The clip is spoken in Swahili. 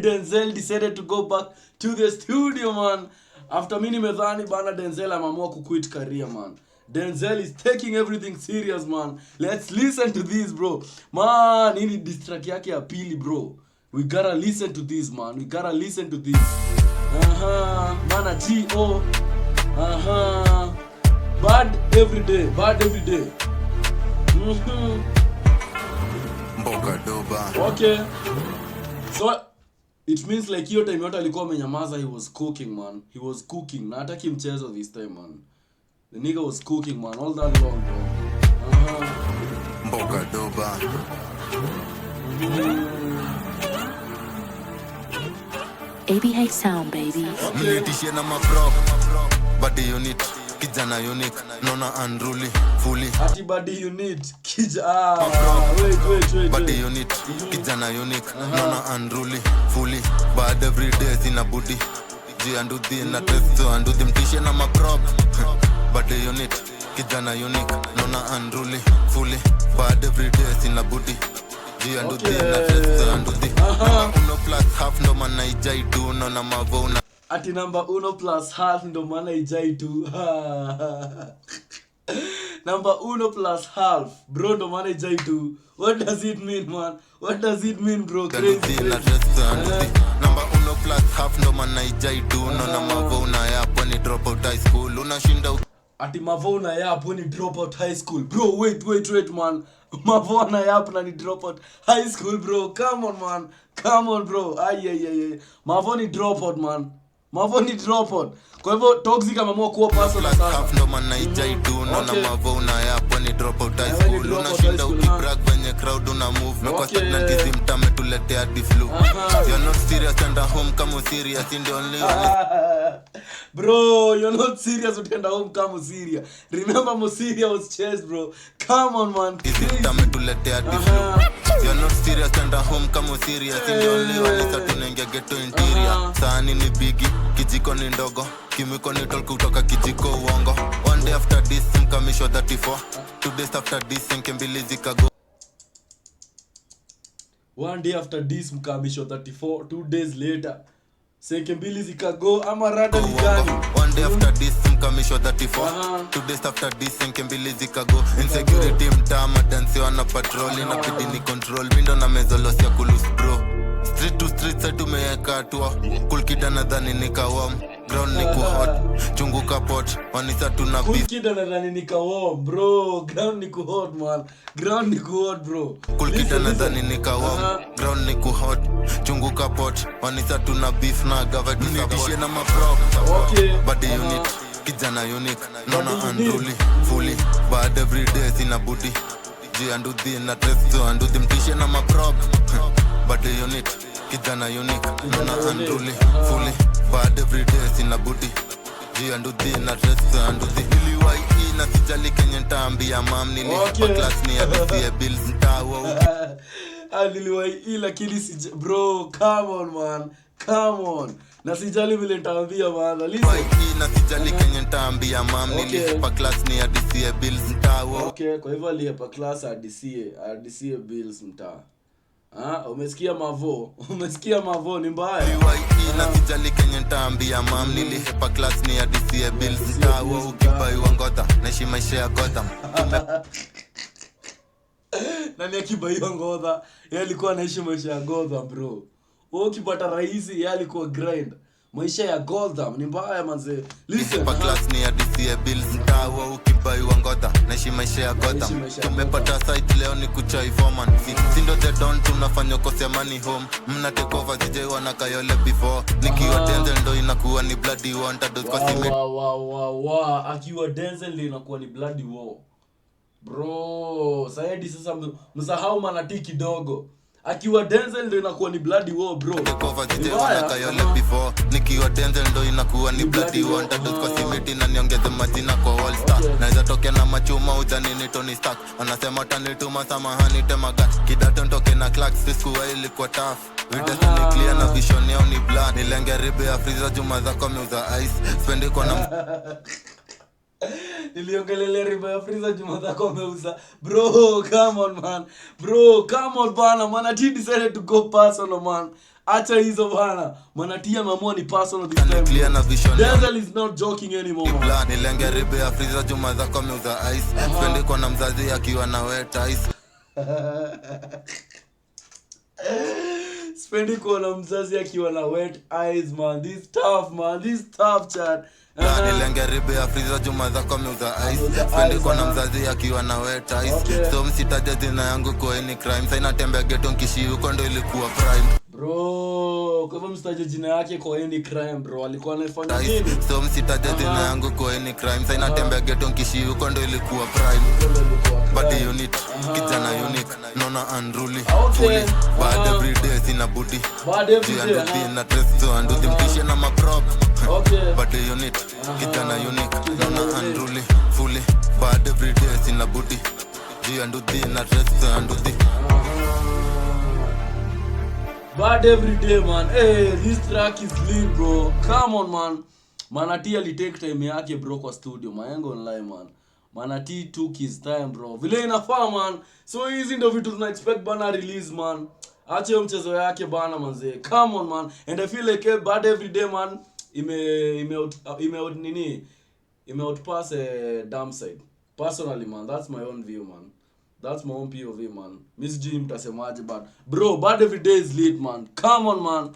Denzel decided to go back to the studio, man. After mini medhani bana, Denzel ameamua quit career, man. Denzel is taking everything serious, man. Let's listen to this, bro. Man, hii ni distrack yake ya pili, bro. We gotta listen to this, man. We gotta listen to this. Mana G.O. Bad every day. Bad every day. Mboka doba. Okay. So it means like hiyo time yote alikuwa amenyamaza, he was cooking, man. He was cooking. Na hataki mchezo this time, man. The nigga was cooking, man, all that long, bro. Mboka doba. ABA sound, baby. Nilitishia na mabro. Body unit. Kijana unique. Nona unruly. Fully. Ati body unit. Wait. Body unit. Kijana unique. Nona unruly. Fully. Bad every day sina booty. G and do the na test and do them tishia na mabro. Body unit. Kijana unique. Nona unruly. Fully. Bad every day sina booty. G and do the na test and do the. Uno plus half ndo mana ijai do nona mavona. Ati number 1 plus half ndo maana ijai tu. Number 1 plus half, bro, ndo maana ijai tu. What does it mean, man? What does it mean, bro? Crazy. Number 1 plus half ndo maana ijai tu nona mavona yapo ni drop out high school. Unashinda ati mavona yapo ni drop out high school. Bro, wait, man. Mavona yapo na ni drop out high school, bro. Come on, man. Come on, bro. Ay. Mavoni drop out, man. Mavoni drop out. Kwa hivyo Toxic ameamua kuwa person na sasa. Half ndo maana ijai tu nona mavona yapo ni drop out high school. Unashinda ukibrag kwenye crowd una move. Na kwa stagnantism tametuletea di flu. You're not serious and home kama serious in the only one. Bro, you're not serious, utenda home kama serious. Remember Musiria was chased, bro. Come on, man. Tametuletea di flu. You're not serious and home kama serious in the only one. Sasa tunaingia ghetto interior. Sahani ni bigi, kijiko ni ndogo. Kimiko ni tol kutoka kijiko uongo. One day after this mkamisho 34. 2 days after this nkembili zikago. One day after this mkamisho 34. 2 days later Senke mbili zikago ama rada ni gani? One day after this mkamisho 34. 2 days after this senke mbili zikago. Insecurity mtama dance wana patrol. Inabidi ni control window na mezolo siya kulus bro. Street to street sa tumeweka hatua. Cool kid anadhani nikawam. Ground ni kuhot, chungu kapot. Wanisa tuna beef. Cool kid anadhani nikawam, bro. Ground ni kuhot, man. Ground ni kuhot, bro. Cool kid anadhani nikawam. Ground ni kuhot, chungu kapot. Wanisa tuna beef na gaveti support. Nitishie na mabro. Okay. Body unit, kijana unique. Nona unruly, fully. Bad every day sina booty. G and do the na tresto and do them tishie na mabro. Body unit, kijana unique. Nona unruly, fully. Bad every day sina booty. G and do the na tresto and do the. Niliwai na sijali kenye ntaambia mam. Nilipa class ni ya DCA bills ntawa. Niliwai lakini bro, come on, man. Come on. Na sijali vile nitaambia maana. Listen. Na sijali kenye ntaambia mam. Nilipa class ni ya DCA bills ntawa. Okay, kwa hivyo alihepa class ya DCA bills mtaa. Umesikia Mavo? Umesikia Mavo ni mbaya. Na sijali kenye ntaambia mam. Nilihepa class ni ya DCA bills ntawa. Ukibai wangota naishi maisha ya Gotham. Nani akibaiwa ngodha? Yeye alikuwa anaishi maisha ya Gotham, bro. Wewe ukipata rahisi, yeye alikuwa grind. Maisha ya Gotham ni mbaya manze. Listen. Pa class ni ya DCA bills ntawa. Ukibai wangota naishi maisha ya Gotham. Tumepata site leo ni kuchai foreman. Sindo the don tunafanya kose money home. Mna take over DJ wana kayole before. Nikiwa Denzel ndo inakuwa ni bloody wanted kwa sime. Akiwa Denzel ndo inakuwa ni bloody war. Bro, Saidi sasa msahau manati kidogo. Akiwa Denzel ndo inakuwa ni bloody war, bro. Cover DJ wana kayole before. Nikiwa Denzel ndo inakuwa ni bloody wanted kwa simiti na niongeze majina kwa all star. Naweza tokea na machuma ujani ni Tony Stark. Anasema tanituma samahani temaga. Kidato ntoke na Clarks sikuwa ilikuwa tough. Vida ni clear na vision yao ni blood. Nilenge ribe ya freezer juma zako meuza ice. Spendi kwa na Niliongelele riba ya freezer jumata kwa meuza. Bro, come on, man. Bro, come on, bana. Man, I decided to go personal, man. acha hizo bana. Manatia mamua ni personal this time. Clear na vision. Denzel is not joking anymore. Plan nilenge ribe ya freezer juma za kwa meuza ice. Spendi kwa na mzazi akiwa na wet ice. Spendi kwa na mzazi akiwa na wet eyes, man. This tough, man. This tough, chat. Nilenge ribe ya freezer juma za kwa meuza ice. Spendi kwa na mzazi akiwa na wet ice. So msitaje jina yangu kwa any crime. Saina tembea ghetto nkishi huko ndo ilikuwa prime. Bro, kwa hivyo msitaje jina yake kwa any crime, bro. Alikuwa anafanya nini? So msitaje jina yangu kwa any crime. Saina tembea ghetto nkishi huko ndo ilikuwa prime. Body unit, kijana unique, nona unruly. Fully, bad every day sina booty. Bad every day, na dress so and do them tishe na maprop. Okay. Body unit, kijana unique, nona unruly. Fully, bad every day sina booty. And do them na dress so and do them. Bad every day, man. Hey, this track is lit, bro. Come on, man. Manati alitake time yake, bro, kwa studio. Mayengo online, man. Manati took his time, bro. Vile inafaa, man. So hizi ndo vitu tuna expect bana release, man. Acha hiyo mchezo yake bana, manze. Come on, man. And I feel like bad every day, man. Ime outpass Damn Side. Personally, man, that's my own view, man. That's my own POV, man. Miss G mtasemaje, but bro, bad every day is lit, man. Come on, man.